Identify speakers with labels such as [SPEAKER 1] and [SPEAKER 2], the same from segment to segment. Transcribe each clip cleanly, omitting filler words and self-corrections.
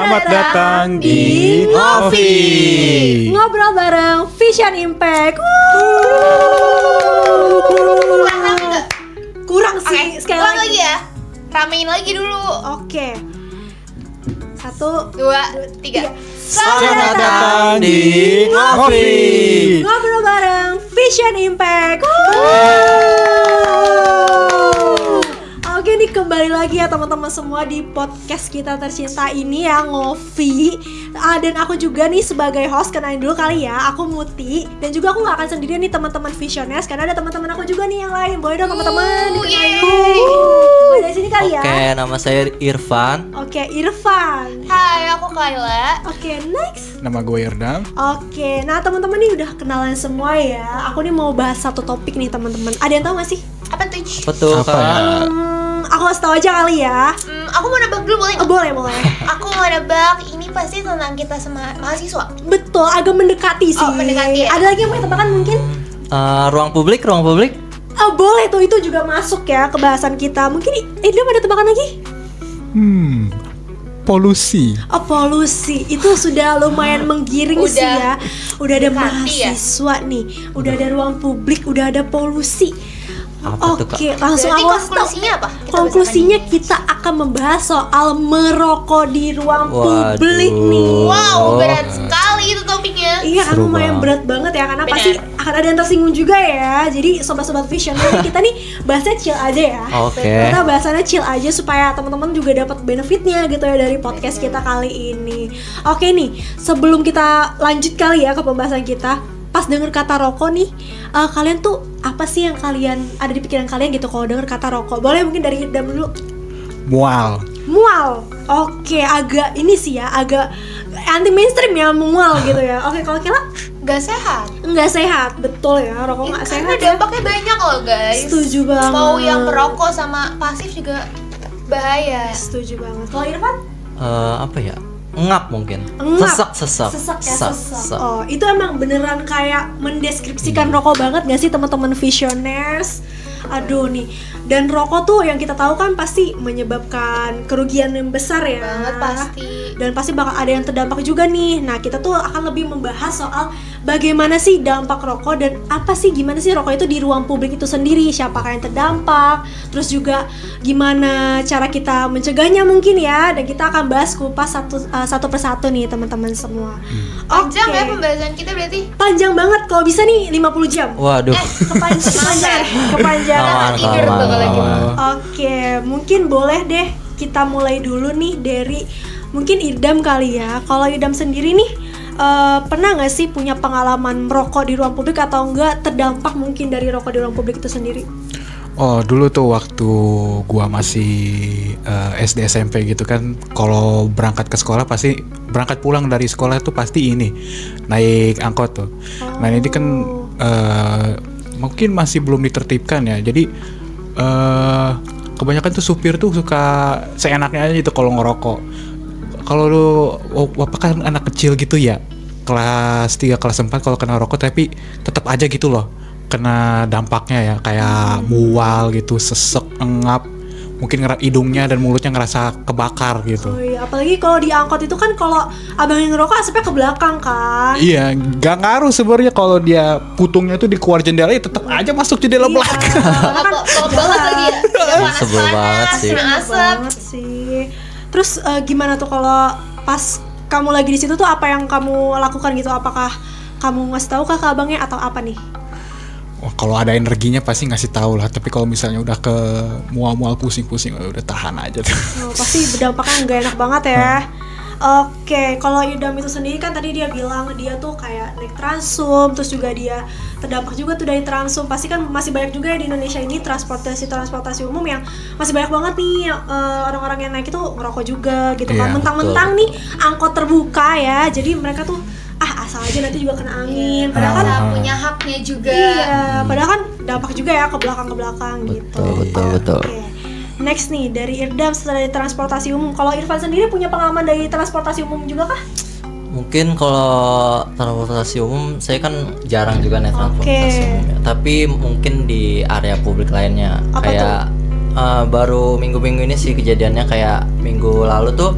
[SPEAKER 1] Selamat datang di Ngopi.
[SPEAKER 2] Ngobrol bareng Vision Impact. Kurang sih, sekali
[SPEAKER 3] ulang lagi ya. Ramein lagi dulu.
[SPEAKER 2] Oke. 1,
[SPEAKER 3] 2, 3.
[SPEAKER 1] Selamat datang di Ngopi.
[SPEAKER 2] Ngobrol bareng Vision Impact. Oke nih, kembali lagi ya teman-teman semua di podcast kita tercinta ini ya, Ngopi. Dan aku juga nih sebagai host, kenalin dulu kali ya, aku Muti. Dan juga aku gak akan sendirian nih teman-teman Visioners, karena ada teman-teman aku juga nih yang lain. Boleh dong teman-teman dikenalin. Boleh dari sini kali ya.
[SPEAKER 4] Oke, nama saya Irfan.
[SPEAKER 2] Oke, Irfan.
[SPEAKER 3] Hai, aku Kayla.
[SPEAKER 2] Oke, next.
[SPEAKER 1] Nama gue Irdam.
[SPEAKER 2] Oke, nah teman-teman nih udah kenalan semua ya. Aku nih mau bahas satu topik nih teman-teman. Ada yang tahu gak sih?
[SPEAKER 3] Apa tuh?
[SPEAKER 4] Apa tuh,
[SPEAKER 1] Apa
[SPEAKER 4] Kak?
[SPEAKER 1] ya?
[SPEAKER 2] Aku kasih tau aja kali ya.
[SPEAKER 3] Aku mau nebak dulu boleh nggak?
[SPEAKER 2] Boleh, boleh.
[SPEAKER 3] Aku mau nebak ini pasti tentang kita sama mahasiswa.
[SPEAKER 2] Betul, agak mendekati sih.
[SPEAKER 3] Oh, mendekati ya?
[SPEAKER 2] Ada lagi yang mau tebakan mungkin?
[SPEAKER 4] Ruang publik.
[SPEAKER 2] Boleh tuh, itu juga masuk ya ke bahasan kita. Mungkin Idam ada tebakan lagi?
[SPEAKER 1] Polusi.
[SPEAKER 2] Oh, polusi. Itu sudah lumayan menggiring sih ya. Udah ada
[SPEAKER 3] mendekati ya?
[SPEAKER 2] mahasiswa nih. Udah ada ruang publik, udah ada polusi.
[SPEAKER 4] Apa tuh, Kak?
[SPEAKER 2] Oke, langsung
[SPEAKER 3] Berarti
[SPEAKER 2] aku kasih tau.
[SPEAKER 3] konklusinya apa? Kita
[SPEAKER 2] Konklusinya kita akan membahas soal merokok di ruang
[SPEAKER 4] Waduh.
[SPEAKER 2] publik nih.
[SPEAKER 3] Wow, berat sekali itu topiknya.
[SPEAKER 2] Iya kan,
[SPEAKER 4] Seru
[SPEAKER 2] lumayan
[SPEAKER 4] banget.
[SPEAKER 2] berat banget ya, karena
[SPEAKER 3] Benar.
[SPEAKER 2] pasti akan ada yang tersinggung juga ya. Jadi sobat-sobat Vision, kita nih bahasnya chill aja ya.
[SPEAKER 4] Oke.
[SPEAKER 2] Kita bahasannya chill aja supaya teman-teman juga dapat benefitnya gitu ya dari podcast kita kali ini. Oke nih, sebelum kita lanjut kali ya ke pembahasan kita, pas denger kata rokok nih, kalian tuh apa sih yang kalian ada di pikiran kalian gitu kalau denger kata rokok? Boleh mungkin dari Idam dulu.
[SPEAKER 1] Mual.
[SPEAKER 2] Mual. Oke, agak ini sih ya, agak anti mainstream ya, mual gitu ya. Oke, kalau Kila
[SPEAKER 3] Gak sehat.
[SPEAKER 2] nggak sehat, betul ya, rokok nggak
[SPEAKER 3] Karena
[SPEAKER 2] sehat ya.
[SPEAKER 3] dampaknya banyak loh guys.
[SPEAKER 2] Setuju banget.
[SPEAKER 3] Mau yang perokok sama pasif juga bahaya.
[SPEAKER 2] Setuju banget. Kalau Irfan?
[SPEAKER 4] Apa ya? Ngap mungkin.
[SPEAKER 2] Ngap.
[SPEAKER 4] Sesak.
[SPEAKER 2] Sesak ya, sesak. Oh, itu emang beneran kayak mendeskripsikan rokok banget gak sih teman-teman Visioners? Aduh nih. Dan rokok tuh yang kita tahu kan pasti menyebabkan kerugian yang besar ya.
[SPEAKER 3] Banget pasti.
[SPEAKER 2] Dan pasti bakal ada yang terdampak juga nih. Nah, kita tuh akan lebih membahas soal bagaimana sih dampak rokok dan apa sih, gimana sih rokok itu di ruang publik itu sendiri, siapakah yang terdampak, terus juga gimana cara kita mencegahnya mungkin ya. Dan kita akan bahas kupas satu persatu nih teman-teman semua.
[SPEAKER 3] Panjang
[SPEAKER 2] Oke.
[SPEAKER 3] ya pembahasan kita berarti.
[SPEAKER 2] Panjang banget, kalau bisa nih 50 jam.
[SPEAKER 4] Waduh.
[SPEAKER 2] Kepanjangan.
[SPEAKER 4] Aman,
[SPEAKER 3] Tidur
[SPEAKER 4] aman,
[SPEAKER 3] bakal lagi.
[SPEAKER 4] aman.
[SPEAKER 2] Oke, mungkin boleh deh kita mulai dulu nih dari mungkin Idam kali ya. Kalau Idam sendiri nih, pernah nggak sih punya pengalaman merokok di ruang publik atau enggak terdampak mungkin dari rokok di ruang publik itu sendiri?
[SPEAKER 1] Oh, dulu tuh waktu gua masih SD SMP gitu kan, kalau berangkat ke sekolah pasti berangkat pulang dari sekolah tuh pasti ini naik angkot tuh. Nah, ini kan mungkin masih belum ditertibkan ya. Jadi kebanyakan tuh supir tuh suka seenaknya aja gitu kalau ngerokok. Kalau lu kan anak kecil gitu ya, kelas 3 kelas 4 kalau kena rokok, tapi tetap aja gitu loh kena dampaknya ya, kayak mual gitu, sesek, engap, mungkin hidungnya dan mulutnya ngerasa kebakar gitu.
[SPEAKER 2] Oh iya, apalagi kalau di angkot itu kan kalau abang yang ngerokok asapnya ke belakang kan.
[SPEAKER 1] Iya, gak ngaruh sebenarnya kalau dia putungnya tuh di keluar jendela, ya tetap aja masuk jendela belakang.
[SPEAKER 2] Karena kan
[SPEAKER 3] Kalau banget lagi ya.
[SPEAKER 4] Sebel banget sih.
[SPEAKER 3] Kena
[SPEAKER 2] Sebel
[SPEAKER 3] asap.
[SPEAKER 2] banget sih. Terus gimana tuh kalau pas kamu lagi di situ tuh apa yang kamu lakukan gitu? Apakah kamu ngasih tahu ke abangnya atau apa nih?
[SPEAKER 1] Wah, kalau ada energinya pasti ngasih tahu lah. Tapi kalau misalnya udah ke mual-mual pusing-pusing, udah tahan aja tuh.
[SPEAKER 2] Oh, pasti berdampaknya nggak enak banget ya. Oke, kalau Idam itu sendiri kan tadi dia bilang dia tuh kayak naik Transum, terus juga dia terdampak juga tuh dari Transum. Pasti kan masih banyak juga ya di Indonesia ini transportasi umum yang masih banyak banget nih orang-orang yang naik itu ngerokok juga gitu kan.
[SPEAKER 1] Iya,
[SPEAKER 2] Mentang-mentang nih angkot terbuka ya, jadi mereka tuh asal aja nanti juga kena angin. Padahal kan
[SPEAKER 3] Merasa punya haknya juga.
[SPEAKER 2] iya, padahal kan dampak juga ya ke belakang gitu.
[SPEAKER 4] Betul.
[SPEAKER 2] Oke. Next nih dari Irdam setelah dari transportasi umum. Kalau Irfan sendiri punya pengalaman dari transportasi umum juga kah?
[SPEAKER 4] Mungkin kalau transportasi umum saya kan jarang juga naik transportasi umum ya. Tapi mungkin di area publik lainnya.
[SPEAKER 2] Apa
[SPEAKER 4] kayak baru minggu-minggu ini sih kejadiannya, kayak minggu lalu tuh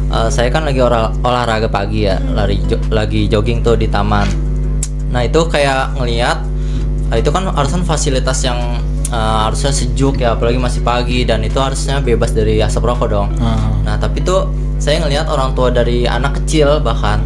[SPEAKER 4] saya kan lagi olahraga pagi ya, lagi jogging tuh di taman. Nah itu kayak ngelihat itu kan harusnya fasilitas yang harusnya sejuk ya, apalagi masih pagi, dan itu harusnya bebas dari asap rokok dong. Nah tapi tuh saya ngelihat orang tua dari anak kecil bahkan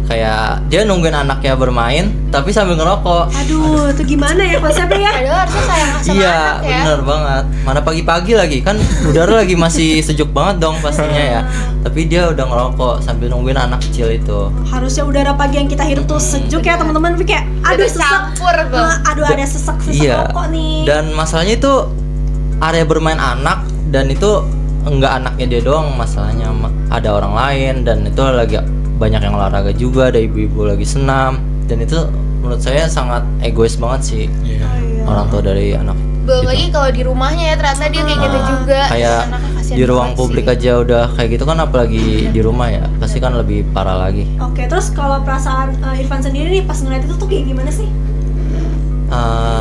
[SPEAKER 4] kayak dia nungguin anaknya bermain tapi sambil ngerokok.
[SPEAKER 2] Aduh, itu gimana ya konsepnya ya?
[SPEAKER 3] Padahal harusnya sayang sama
[SPEAKER 4] Iya
[SPEAKER 3] anak ya.
[SPEAKER 4] bener banget, mana pagi-pagi lagi kan udara lagi masih sejuk banget dong pastinya ya, tapi dia udah ngerokok sambil nungguin anak kecil itu.
[SPEAKER 2] Harusnya udara pagi yang kita hirup tuh sejuk ya teman-teman, tapi kayak aduh
[SPEAKER 3] Udah
[SPEAKER 2] sesak.
[SPEAKER 3] campur tuh.
[SPEAKER 2] Aduh ada sesak
[SPEAKER 4] Iya.
[SPEAKER 2] rokok nih.
[SPEAKER 4] Dan masalahnya itu area bermain anak, dan itu enggak anaknya dia doang masalahnya, ada orang lain, dan itu lagi banyak yang olahraga juga, ada ibu-ibu lagi senam, dan itu menurut saya sangat egois banget sih orang tua dari anak.
[SPEAKER 3] Belum
[SPEAKER 4] gitu.
[SPEAKER 3] lagi kalau di rumahnya ya ternyata dia kayak gitu juga.
[SPEAKER 4] Kayak
[SPEAKER 3] Anaknya kasihan
[SPEAKER 4] di ruang
[SPEAKER 3] banget
[SPEAKER 4] publik
[SPEAKER 3] sih.
[SPEAKER 4] aja udah kayak gitu kan, apalagi di rumah ya pasti kan lebih parah lagi.
[SPEAKER 2] Oke, terus kalau perasaan Irfan sendiri nih pas ngeliat itu tuh kayak gimana sih?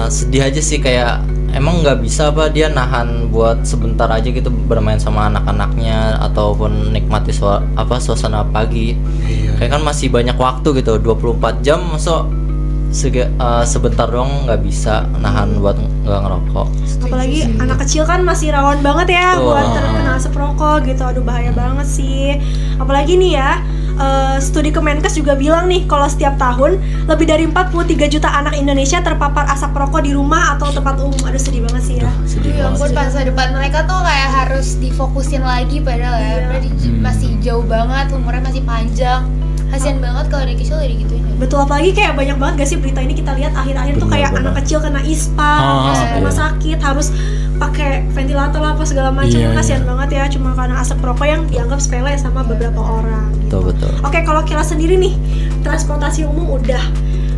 [SPEAKER 4] Sedih aja sih, kayak emang nggak bisa apa dia nahan buat sebentar aja gitu bermain sama anak-anaknya ataupun nikmati suasana pagi. Kayak kan masih banyak waktu gitu, 24 jam masa sebentar doang nggak bisa nahan buat nggak ngerokok.
[SPEAKER 2] Apalagi anak kecil kan masih rawan banget ya
[SPEAKER 4] Betul.
[SPEAKER 2] buat terkena asap rokok gitu. Aduh bahaya banget sih. Apalagi nih ya, studi Kemenkes juga bilang nih kalau setiap tahun lebih dari 43 juta anak Indonesia terpapar asap rokok di rumah atau tempat umum. Aduh sedih banget sih ya.
[SPEAKER 4] Sedih
[SPEAKER 3] Ya
[SPEAKER 4] banget
[SPEAKER 3] ampun,
[SPEAKER 4] sih.
[SPEAKER 3] masa depan mereka tuh kayak harus difokusin lagi padahal ya.
[SPEAKER 2] Iya.
[SPEAKER 3] Berarti masih jauh banget, umurnya masih panjang. Kasian banget kalau dari kecil udah digituin ya.
[SPEAKER 2] Betul, apalagi kayak banyak banget gak sih berita ini kita lihat akhir-akhir tuh kayak
[SPEAKER 4] Bener-bener.
[SPEAKER 2] anak kecil kena ispa, masuk rumah
[SPEAKER 4] iya.
[SPEAKER 2] sakit, harus pakai ventilator lah apa segala macam.
[SPEAKER 1] Iya,
[SPEAKER 2] Kasihan
[SPEAKER 1] iya.
[SPEAKER 2] banget ya cuma karena asap rokok yang dianggap sepele sama beberapa orang.
[SPEAKER 4] Betul.
[SPEAKER 2] Oke, kalau Kila sendiri nih, transportasi umum udah,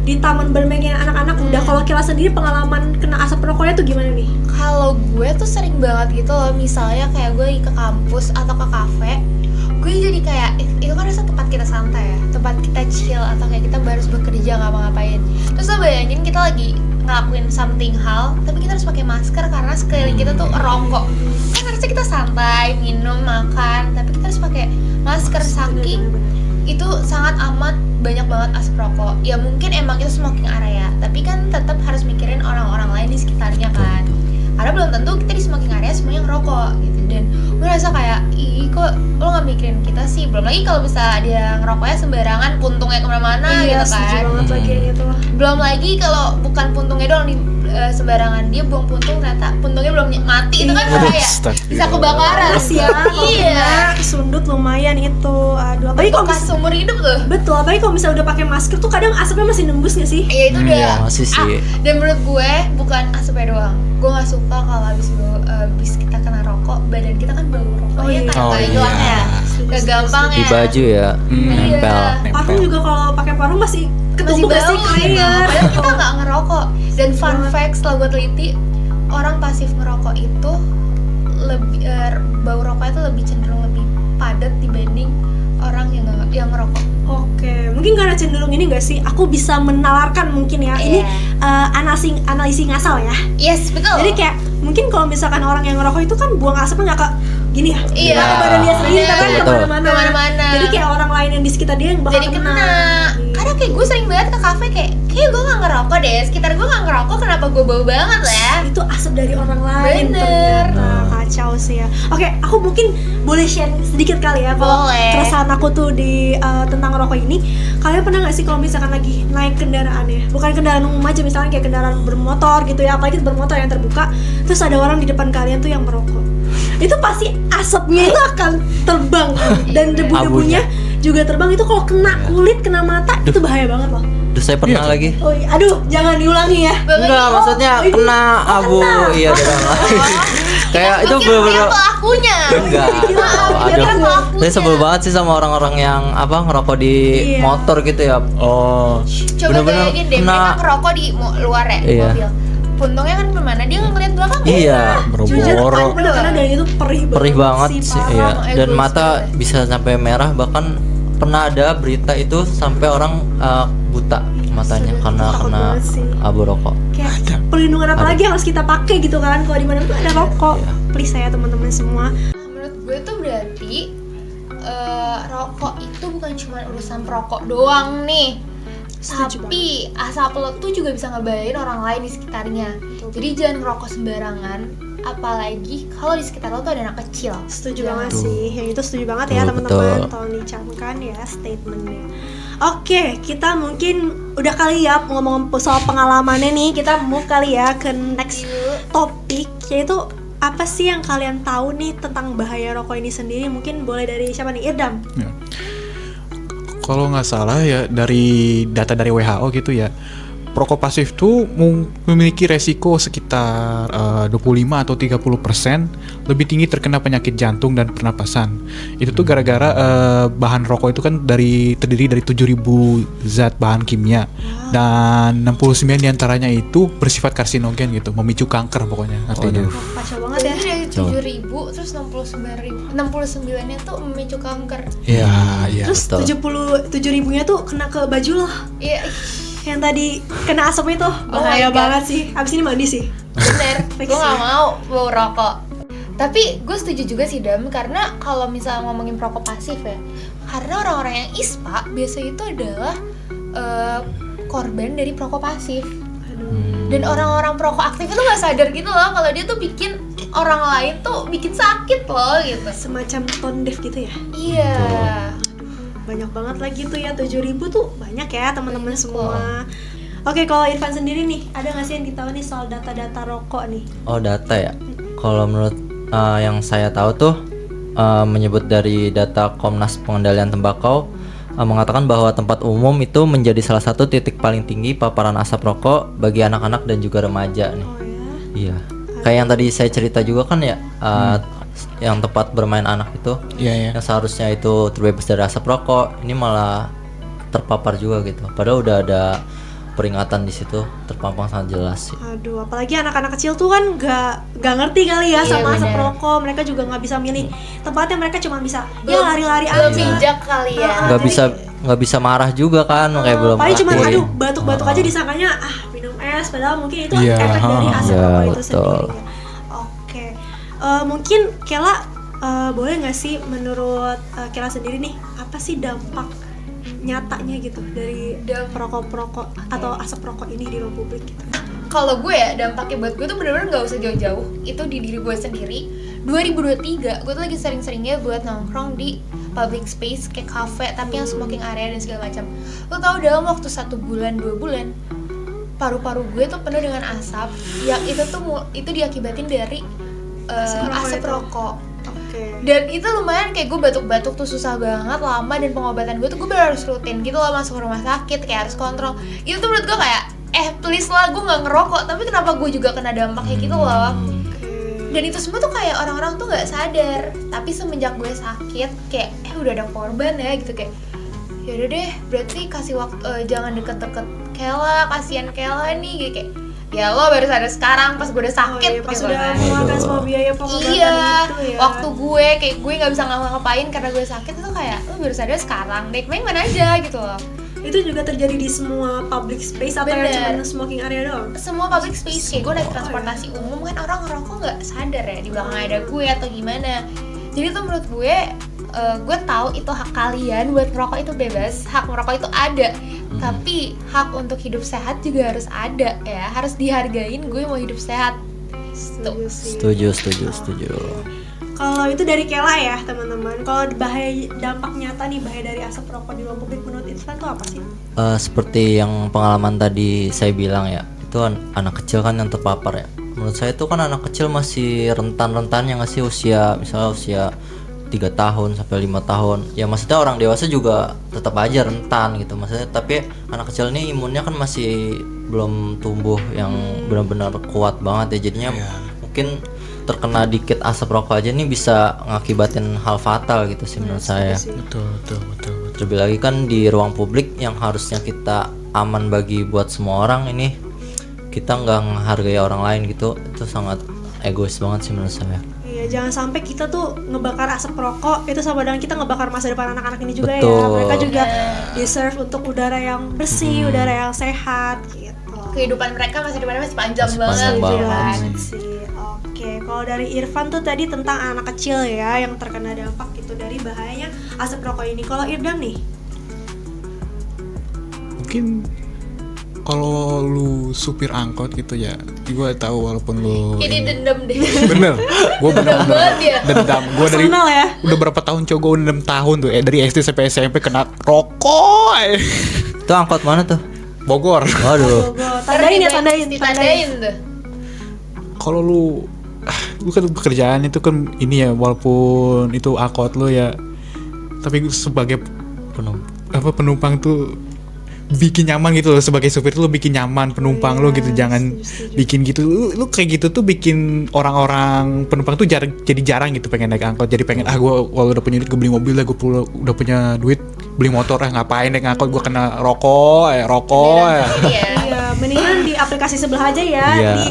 [SPEAKER 2] di taman bermain anak-anak udah. Kalau Kila sendiri pengalaman kena asap rokoknya tuh gimana nih?
[SPEAKER 3] Kalau gue tuh sering banget gitu loh, misalnya kayak gue lagi ke kampus atau ke kafe, gue jadi kayak itu kan rasa tempat kita santai ya, tempat kita chill atau kayak kita baru bekerja ngapa-ngapain. Terus lo bayangin kita lagi ngelakuin something hal, tapi kita harus pakai masker karena sekeliling kita tuh rokok. Kan harusnya kita santai, minum, makan, tapi kita harus pakai masker saking itu sangat amat banyak banget asap rokok. Ya mungkin emang itu smoking area, tapi kan tetap harus mikirin orang-orang lain di sekitarnya kan. Karena belum tentu kita di smoking area semuanya ngerokok gitu. Dan gue rasa kayak, ih kok lo gak mikirin kita sih. Belum lagi kalau bisa dia ngerokoknya sembarangan, puntungnya kemana-mana
[SPEAKER 2] Iya,
[SPEAKER 3] gitu
[SPEAKER 2] setuju
[SPEAKER 3] kan.
[SPEAKER 2] banget lagi yang itu.
[SPEAKER 3] Belum lagi kalau bukan puntungnya doang di sembarangan, dia buang puntung ternyata puntungnya belum mati, itu kan bahaya. Bisa kebakaran.
[SPEAKER 2] Ya,
[SPEAKER 3] Iya.
[SPEAKER 2] sundut lumayan itu. Aduh, apalagi kalau
[SPEAKER 3] Bekas seumur hidup tuh.
[SPEAKER 2] betul, apalagi kalau misalnya udah pakai masker tuh kadang asapnya masih nembus gak sih?
[SPEAKER 3] Iya itu udah.
[SPEAKER 4] Iya, masih sih.
[SPEAKER 3] Dan menurut gue bukan asapnya doang. Gue nggak suka kalau habis kita kena rokok, badan kita kan bau rokoknya
[SPEAKER 2] Oh, iya.
[SPEAKER 3] kayak
[SPEAKER 1] Oh,
[SPEAKER 3] hilang
[SPEAKER 1] iya.
[SPEAKER 3] ya. Gak gampang
[SPEAKER 4] Di
[SPEAKER 3] ya.
[SPEAKER 4] baju ya, nempel.
[SPEAKER 2] Parfum juga kalau pakai parfum masih
[SPEAKER 3] Masih
[SPEAKER 2] ketumbuk gak sih
[SPEAKER 3] bau gitu.
[SPEAKER 2] keringat?
[SPEAKER 3] Padahal kita nggak ngerokok. Dan fun fact setelah gue teliti, orang pasif ngerokok itu lebih bau rokoknya itu lebih cenderung lebih padat dibanding orang yang ngerokok.
[SPEAKER 2] Oke, mungkin karena cenderung ini gak sih? Aku bisa menalarkan mungkin ya. Ini analisis ngasal ya.
[SPEAKER 3] Yes, betul.
[SPEAKER 2] Jadi kayak mungkin kalau misalkan orang yang ngerokok itu kan buang asapnya nggak ke gini ya,
[SPEAKER 3] Iya.
[SPEAKER 2] nggak ke badan dia sendiri,
[SPEAKER 3] Iya.
[SPEAKER 2] tapi kan
[SPEAKER 4] Betul.
[SPEAKER 2] kemana-mana. Jadi kayak orang lain yang di sekitar dia yang bakal
[SPEAKER 3] jadi kena. Karena kayak gue sering banget ke kafe kayak gue nggak ngerokok deh, sekitar gue nggak ngerokok, kenapa gue bau banget ya?
[SPEAKER 2] Itu asap dari orang lain.
[SPEAKER 3] Bener.
[SPEAKER 2] Ternyata kacau sih ya. Oke, aku mungkin boleh share sedikit kali ya kalau
[SPEAKER 3] Boleh.
[SPEAKER 2] keresahan aku tuh di tentang rokok ini. Kalian pernah nggak sih kalau misalkan lagi naik kendaraan ya, bukan kendaraan umum aja, misalnya kayak kendaraan bermotor gitu ya, apalagi bermotor yang terbuka, terus ada orang di depan kalian tuh yang merokok, itu pasti asapnya itu akan terbang dan debu-debunya juga terbang. Itu kalau kena kulit, kena mata, itu bahaya banget loh.
[SPEAKER 4] Terus saya pernah
[SPEAKER 1] Iya.
[SPEAKER 4] lagi.
[SPEAKER 2] Oh, iya. Aduh, jangan diulangi ya.
[SPEAKER 4] Enggak, maksudnya
[SPEAKER 2] ini-
[SPEAKER 4] kena abu, iya dalam kayak itu
[SPEAKER 3] Dia
[SPEAKER 4] bener-bener
[SPEAKER 3] pelakunya.
[SPEAKER 4] enggak.
[SPEAKER 3] Dia kan
[SPEAKER 4] Aduh,
[SPEAKER 3] pelakunya.
[SPEAKER 4] saya sebel banget sih sama orang-orang yang ngerokok di
[SPEAKER 2] Iya.
[SPEAKER 4] motor gitu ya.
[SPEAKER 1] Oh,
[SPEAKER 3] Coba
[SPEAKER 4] Bener-bener
[SPEAKER 3] bayangin deh,
[SPEAKER 4] kena-
[SPEAKER 3] mereka ngerokok di luar ya, di
[SPEAKER 4] Iya.
[SPEAKER 3] mobil. Puntungnya kan kemana? Dia nggak ngeliat belakang.
[SPEAKER 4] Iya,
[SPEAKER 2] Jujur,
[SPEAKER 1] boro-boro.
[SPEAKER 2] bener, karena dari itu perih
[SPEAKER 4] banget sih,
[SPEAKER 2] parah.
[SPEAKER 4] iya. Dan
[SPEAKER 3] egois
[SPEAKER 4] mata
[SPEAKER 3] banget.
[SPEAKER 4] bisa sampai merah, bahkan pernah ada berita itu sampai orang buta matanya
[SPEAKER 2] Sudah,
[SPEAKER 4] karena
[SPEAKER 2] takut
[SPEAKER 4] kena
[SPEAKER 2] banget sih.
[SPEAKER 4] abu rokok.
[SPEAKER 2] Kayak perlindungan apa lagi yang harus kita pakai gitu kan kalau di mana tuh ada rokok.
[SPEAKER 4] Iya.
[SPEAKER 2] Please saya teman-teman semua.
[SPEAKER 3] Menurut gue tuh berarti rokok itu bukan cuma urusan perokok doang nih.
[SPEAKER 2] Setuju
[SPEAKER 3] Tapi asap lo tuh juga bisa ngebahayain orang lain di sekitarnya. Jadi jangan ngerokok sembarangan, apalagi kalau di sekitar lo tuh ada anak kecil.
[SPEAKER 2] Setuju
[SPEAKER 3] Jangan.
[SPEAKER 2] banget sih, yang itu setuju banget ya
[SPEAKER 4] Betul,
[SPEAKER 2] teman-teman.
[SPEAKER 4] betul.
[SPEAKER 2] Tolong dicamkan ya statementnya. Oke, kita mungkin udah kali ya ngomong soal pengalamannya nih. Kita mau kali ya ke next topik, yaitu apa sih yang kalian tahu nih tentang bahaya rokok ini sendiri? Mungkin boleh dari siapa nih, Irdam?
[SPEAKER 1] Ya. Kalau nggak salah ya dari data dari WHO gitu ya, perokok pasif tuh memiliki resiko sekitar 25 atau 30% lebih tinggi terkena penyakit jantung dan pernapasan. Itu tuh gara-gara bahan rokok itu kan terdiri dari 7.000 zat bahan kimia dan 69 diantaranya itu bersifat karsinogen gitu, memicu kanker pokoknya artinya.
[SPEAKER 4] Waduh.
[SPEAKER 2] Kacau banget ya.
[SPEAKER 3] Jadi dari 7.000 terus 69.000 nya tuh memicu kanker.
[SPEAKER 1] Iya, iya.
[SPEAKER 2] Terus
[SPEAKER 4] betul.
[SPEAKER 2] 77.000-nya tuh kena ke baju loh.
[SPEAKER 3] Iya,
[SPEAKER 2] Yang tadi kena asap itu bahaya
[SPEAKER 3] my God.
[SPEAKER 2] banget sih. Abis ini mandi sih.
[SPEAKER 3] bener.
[SPEAKER 2] Fix
[SPEAKER 3] Gue
[SPEAKER 2] ya.
[SPEAKER 3] nggak mau bau rokok. Tapi gue setuju juga sih Dam, karena kalau misalnya ngomongin perokok pasif ya, karena orang-orang yang ISPA biasa itu adalah korban dari perokok pasif. Dan orang-orang perokok aktif itu nggak sadar gitu loh kalau dia tuh bikin orang lain tuh bikin sakit loh gitu.
[SPEAKER 2] Semacam tone deaf gitu ya.
[SPEAKER 3] Iya.
[SPEAKER 2] Banyak banget lagi tuh ya, 7.000 tuh banyak ya teman-teman
[SPEAKER 3] Banyak
[SPEAKER 2] semua. Oke, kalau Irfan sendiri nih, ada nggak sih yang ditahu nih soal data-data rokok nih?
[SPEAKER 4] Oh, data ya. Kalau menurut yang saya tahu tuh menyebut dari data Komnas Pengendalian Tembakau mengatakan bahwa tempat umum itu menjadi salah satu titik paling tinggi paparan asap rokok bagi anak-anak dan juga remaja nih.
[SPEAKER 2] Oh ya.
[SPEAKER 4] Iya. Kayak yang tadi saya cerita juga kan ya, yang tempat bermain anak itu,
[SPEAKER 1] Iya, iya.
[SPEAKER 4] yang seharusnya itu terbebas dari asap rokok, ini malah terpapar juga gitu. Padahal udah ada peringatan di situ, terpampang sangat jelas sih.
[SPEAKER 2] Aduh, apalagi anak-anak kecil tuh kan nggak ngerti kali ya
[SPEAKER 3] Iya,
[SPEAKER 2] sama asap
[SPEAKER 3] bener.
[SPEAKER 2] rokok. Mereka juga nggak bisa milih tempatnya. Mereka cuma bisa ya
[SPEAKER 3] Belum-
[SPEAKER 2] lari-lari
[SPEAKER 3] belum
[SPEAKER 2] aja.
[SPEAKER 3] bijak kali ya.
[SPEAKER 4] Nggak bisa marah juga kan, kayak belum
[SPEAKER 2] Paling cuma
[SPEAKER 4] ngerti.
[SPEAKER 2] aduh batuk-batuk aja disangkanya minum es, padahal mungkin itu
[SPEAKER 1] Iya.
[SPEAKER 2] efek dari asap
[SPEAKER 4] Iya,
[SPEAKER 2] rokok itu
[SPEAKER 4] betul.
[SPEAKER 2] sendiri. Oke. Mungkin Kela boleh nggak sih menurut Kela sendiri nih, apa sih dampak nyatanya gitu dari perokok-perokok atau asap rokok ini di ruang publik gitu?
[SPEAKER 3] Kalau gue ya, dampaknya buat gue tuh bener-bener gak usah jauh-jauh. Itu di diri gue sendiri. 2023 gue tuh lagi sering-seringnya buat nongkrong di public space kayak cafe, tapi yang smoking area dan segala macam. Lo tau dalam waktu 1 bulan 2 bulan paru-paru gue tuh penuh dengan asap. Yang itu diakibatin dari asap rokok.
[SPEAKER 2] Oke.
[SPEAKER 3] Dan itu lumayan kayak gue batuk-batuk tuh susah banget, lama, dan pengobatan gue tuh gue bener harus rutin gitu loh, masuk rumah sakit kayak harus kontrol. Itu tuh menurut gue kayak please lah, gue nggak ngerokok tapi kenapa gue juga kena dampaknya gitu loh. Dan itu semua tuh kayak orang-orang tuh nggak sadar, tapi semenjak gue sakit kayak udah ada korban ya gitu, kayak yaudah deh berarti kasih waktu, jangan deket-deket Kela, kasihan Kela nih gitu, kayak ya lo baru sadar sekarang pas gue udah sakit
[SPEAKER 2] pas
[SPEAKER 3] gitu
[SPEAKER 2] udah
[SPEAKER 3] kan.
[SPEAKER 2] mengeluarkan semua biaya pengobatan
[SPEAKER 3] Iya,
[SPEAKER 2] itu ya.
[SPEAKER 3] waktu gue kayak gue nggak bisa ngapa-ngapain karena gue sakit, itu kayak lo baru sadar sekarang deh, main mana aja gitu loh.
[SPEAKER 2] Itu juga terjadi di semua public space atau yang
[SPEAKER 3] Bener.
[SPEAKER 2] cuma smoking area doang?
[SPEAKER 3] Semua public space, kayak gue naik transportasi umum kan orang ngerokok nggak sadar ya di belakang ada gue atau gimana. Jadi tuh menurut gue tahu itu hak kalian buat ngerokok itu bebas, hak merokok itu ada, tapi hak untuk hidup sehat juga harus ada ya, harus dihargain. Gue mau hidup sehat.
[SPEAKER 2] Setuju sih.
[SPEAKER 4] Setuju.
[SPEAKER 2] Kalau itu dari Kela ya teman-teman. Kalau bahaya dampak nyata nih, bahaya dari asap rokok di ruang publik menurut Irfan tuh apa sih?
[SPEAKER 4] Seperti yang pengalaman tadi saya bilang ya, itu anak kecil kan yang terpapar ya. Menurut saya itu kan anak kecil masih rentan-rentannya nggak sih, misalnya usia 3 tahun sampai 5 tahun. Ya maksudnya orang dewasa juga tetap aja rentan gitu maksudnya, tapi anak kecil ini imunnya kan masih belum tumbuh yang benar-benar kuat banget ya, jadinya mungkin terkena dikit asap rokok aja nih bisa ngakibatin hal fatal gitu sih menurut saya.
[SPEAKER 1] Betul.
[SPEAKER 4] Terlebih lagi kan di ruang publik yang harusnya kita aman bagi buat semua orang, ini kita nggak menghargai orang lain gitu, itu sangat egois banget sih menurut saya.
[SPEAKER 2] Iya, jangan sampai kita tuh ngebakar asap rokok itu sama dengan kita ngebakar masa depan anak-anak ini juga ya.
[SPEAKER 4] Betul.
[SPEAKER 2] Mereka juga deserve untuk udara yang bersih, udara yang sehat gitu.
[SPEAKER 3] Kehidupan mereka masa depannya masih panjang
[SPEAKER 4] Masih
[SPEAKER 3] banget
[SPEAKER 4] panjang
[SPEAKER 3] gitu
[SPEAKER 4] banget.
[SPEAKER 3] kan.
[SPEAKER 2] Sih. Oke, kalau dari Irfan tuh tadi tentang anak kecil ya yang terkena dampak gitu dari bahayanya asap rokok ini. Kalau Irdam nih?
[SPEAKER 1] Mungkin kalau lu supir angkot gitu ya, gue tahu walaupun lu
[SPEAKER 3] Ini dendam deh.
[SPEAKER 1] bener, gue bener-bener
[SPEAKER 3] Banget ya.
[SPEAKER 1] dendam. Gue dari
[SPEAKER 2] Personal ya?
[SPEAKER 1] udah berapa tahun coba, udah 6 tahun tuh, dari SD sampai SMP kena rokok.
[SPEAKER 4] Itu angkot mana tuh?
[SPEAKER 1] Bogor.
[SPEAKER 4] Waduh.
[SPEAKER 2] Tandain ya, tandain.
[SPEAKER 3] Ditandain tuh.
[SPEAKER 1] Kalau lu kan pekerjaan itu kan ini ya, walaupun itu angkot lu ya, tapi sebagai penumpang tuh bikin nyaman gitu loh. Sebagai supir tuh lu bikin nyaman penumpang lu gitu, jangan bikin gitu. Lu kayak gitu tuh bikin orang-orang penumpang tuh jadi jarang gitu pengen naik angkot. Jadi pengen gue kalau udah punya duit gue beli mobil lah, gue udah punya duit beli motor ngapain naik angkot, gue kena rokok ya.
[SPEAKER 2] Iya, mendingan di aplikasi sebelah aja ya,
[SPEAKER 4] Iya.
[SPEAKER 2] di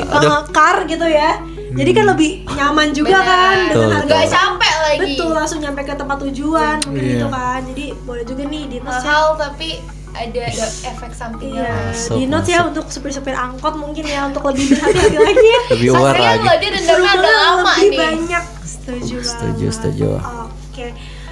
[SPEAKER 2] car gitu ya. Jadi kan lebih nyaman juga kan dengan
[SPEAKER 4] Betul,
[SPEAKER 2] harga.
[SPEAKER 3] Gak capek lagi.
[SPEAKER 2] Betul, langsung nyampe ke tempat tujuan mungkin
[SPEAKER 1] Iya.
[SPEAKER 2] gitu kan. Jadi boleh juga nih di notes ya.
[SPEAKER 3] Mahal tapi ada efek sampingnya.
[SPEAKER 2] Iya,
[SPEAKER 4] Masuk,
[SPEAKER 2] di notes ya
[SPEAKER 4] masuk.
[SPEAKER 2] untuk supir-supir angkot mungkin ya, untuk lebih berhati-hati lagi ya.
[SPEAKER 4] Lebih aware
[SPEAKER 3] Sayang
[SPEAKER 4] lagi.
[SPEAKER 3] loh, dia dendamnya udah lama
[SPEAKER 2] lebih
[SPEAKER 3] nih.
[SPEAKER 2] banyak. Setuju. Oke.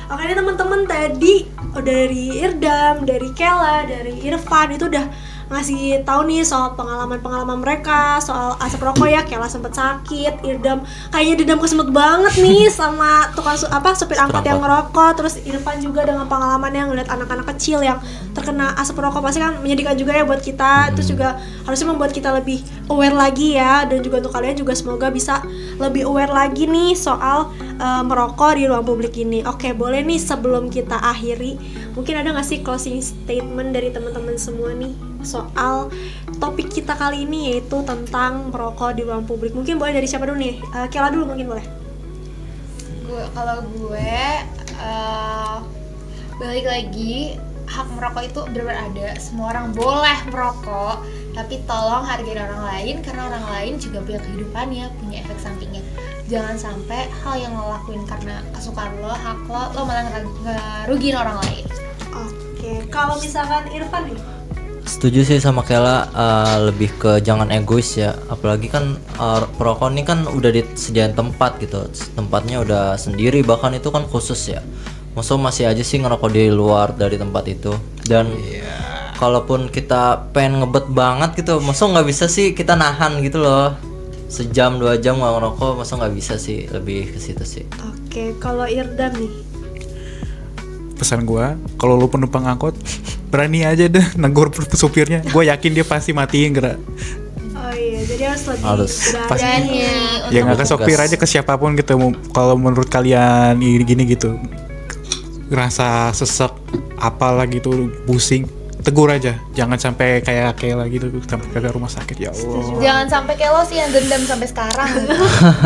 [SPEAKER 2] Oke nih teman-teman, tadi dari Irdam, dari Kela, dari Irfan itu udah ngasih tahu nih soal pengalaman mereka soal asap rokok ya. Kela sempet sakit, Irdam kayaknya dendam kesemut banget nih sama tukang supir angkot yang ngerokok. Terus Irfan juga dengan pengalamannya ngeliat anak-anak kecil yang terkena asap rokok, pasti kan menyedihkan juga ya buat kita. Terus juga harusnya membuat kita lebih aware lagi ya, dan juga untuk kalian juga semoga bisa lebih aware lagi nih soal merokok di ruang publik ini. Oke, boleh nih sebelum kita akhiri, mungkin ada nggak sih closing statement dari teman-teman semua nih soal topik kita kali ini, yaitu tentang merokok di ruang publik. Mungkin boleh dari siapa dulu nih? Kela dulu mungkin boleh.
[SPEAKER 3] Kalau gue balik lagi, hak merokok itu benar-benar ada. Semua orang boleh merokok, tapi tolong hargain orang lain, karena orang lain juga punya kehidupannya, punya efek sampingnya. Jangan sampai hal yang lo lakuin karena kesukaan lo, hak lo malah ngerugiin orang lain.
[SPEAKER 2] Oke, kalau misalkan Irfan nih?
[SPEAKER 4] Setuju sih sama Kela, lebih ke jangan egois ya. Apalagi kan perokok ini kan udah disediain tempat gitu, tempatnya udah sendiri, bahkan itu kan khusus ya. Masa masih aja sih ngerokok di luar dari tempat itu. Dan kalaupun kita pengen ngebet banget gitu, masa nggak bisa sih kita nahan gitu loh, sejam 2 jam nggak ngerokok, masa nggak bisa sih, lebih ke situ sih.
[SPEAKER 2] Oke, kalau Irdam nih?
[SPEAKER 1] Pesan gue, kalau lu penumpang angkot, berani aja deh negur supirnya. Gue yakin dia pasti matiin gerak.
[SPEAKER 2] Oh iya, jadi harus lebih
[SPEAKER 4] Harus.
[SPEAKER 2] berani ya.
[SPEAKER 1] Ya nggak ke
[SPEAKER 4] Tugas.
[SPEAKER 1] sopir aja, ke siapapun gitu. Kalau menurut kalian gini gitu, ngerasa sesek apalah gitu, pusing, tegur aja. Jangan sampai kayak Kela gitu sampai ke rumah sakit, ya Allah.
[SPEAKER 3] Jangan sampai kayak lo sih yang dendam sampai sekarang.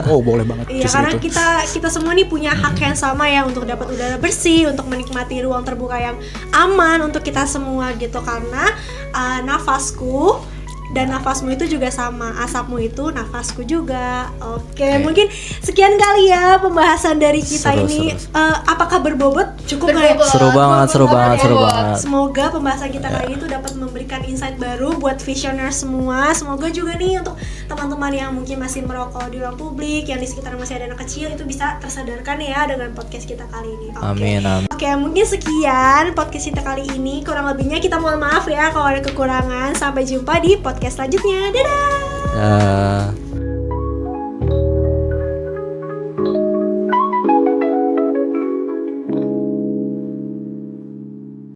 [SPEAKER 1] Oh boleh banget.
[SPEAKER 2] Iya,
[SPEAKER 1] Just
[SPEAKER 2] karena
[SPEAKER 1] gitu.
[SPEAKER 2] kita semua nih punya hak yang sama ya, untuk dapat udara bersih, untuk menikmati ruang terbuka yang aman untuk kita semua gitu. Karena nafasku dan nafasmu itu juga sama, asapmu itu nafasku juga. Oke, mungkin sekian kali ya pembahasan dari kita
[SPEAKER 4] Seru,
[SPEAKER 2] ini.
[SPEAKER 4] seru.
[SPEAKER 2] Apakah berbobot? Cukup nggak ya?
[SPEAKER 3] Berbobot.
[SPEAKER 4] Seru banget, seru banget, seru
[SPEAKER 3] Bobot.
[SPEAKER 4] banget.
[SPEAKER 2] Semoga pembahasan kita kali ini tuh dapat memberikan insight baru buat visioner semua. Semoga juga nih untuk teman-teman yang mungkin masih merokok di ruang publik, yang di sekitar masih ada anak kecil, itu bisa tersadarkan ya dengan podcast kita kali ini. Oke.
[SPEAKER 4] Amin, amin.
[SPEAKER 2] Oke, mungkin sekian podcast kita kali ini. Kurang lebihnya kita mohon maaf ya kalau ada kekurangan. Sampai jumpa di podcast selanjutnya. Dadah!
[SPEAKER 4] Dah.